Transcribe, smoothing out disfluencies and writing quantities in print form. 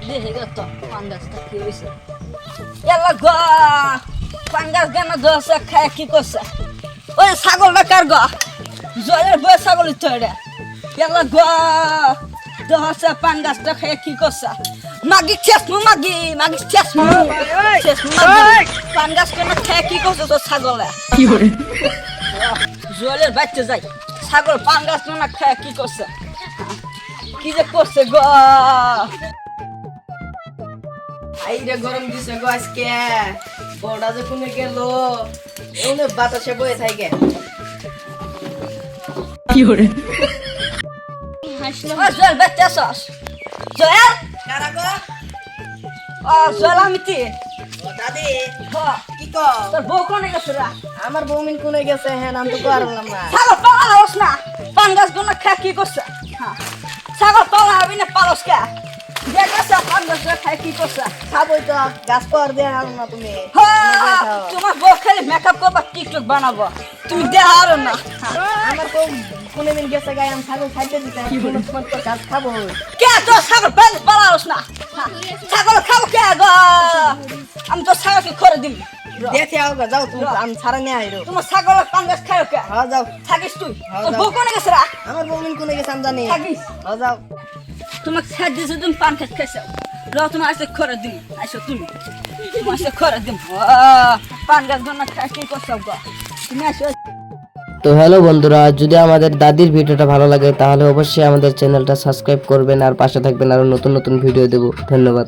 দেখে গেত পাঙ্গাসটা কি হয়েছে এলা গো পাঙ্গাস গানা দোসা খায় কি করছে ওই ছাগলটা কার গো জয়ের বই ছাগল তো এটা এলা গো দোসা পাঙ্গাসটা খায় কি করছে মাগি চেসমু মাগি চেসমু পাঙ্গাস কেন খায় কি করছে তো ছাগলে কি করে জয়ের বাচ্চা যাই ছাগল পাঙ্গাস না খায় কি করছে কি যে করছে গো আইরে গরম দিছে গো আজকে বড়া যে কোনে গেল এনে বাতাসে বয়ে থাকে কি করে হাসলো জয়ের বাচ্চা সস জয়ের কারা গো জয়ের আমি তি ও দাদি হ্যাঁ কি কো তোর বউ কোনে গেছে রা আমার বউমিন কোনে গেছে হ্যাঁ নাম তো পারলাম না ছাগল পালাস না পাঙ্গাস গুনা খা কি করছে হ্যাঁ ছাগল পালা হবি না পালস কে দেখাছে পাঙ্গাস খায় কি করছে খাবই তো গাছ পার দিয়ে আনো না তুমি হ্যাঁ তোমার বউ খালি মেকআপ করবা টিকটক বানাবো তুমি দেখারো না আমার বউ কোনে দিন গেছে গায় আমি ছাগল খাইতে দিতে কোনো সময় তো গাছ খাবো কে তো ছাগল পালাস না ছাগল খাবো কে গো আমি তো ছাগলকে করে দিম দেখে আও গো যাও তুমি আমি ছাড়া নিয়ে আইরো তোমার ছাগল পাঙ্গাস খায় কে হ্যাঁ যাও থাকিস তুই হ্যাঁ, তোর যাও। বউ কোনে গেছে রা আমার বউমিন কোনে গেছে আমি জানি থাকিস হ্যাঁ যাও তোমাকে সাহায্য দিয়েছে তুমি পান খেতে খাইছো র তোমার আসে করে দিম আসো তুমি তোমার আসে করে দিম পান গাছ গন্না খাই কি করছো গো তুমি আসো তো হ্যালো বন্ধুরা, যদি আমাদের দাদির ভিডিওটা ভালো লাগে তাহলে অবশ্যই আমাদের চ্যানেলটা সাবস্ক্রাইব করবেন আর পাশে থাকবেন, আরো নতুন নতুন ভিডিও দেব। ধন্যবাদ।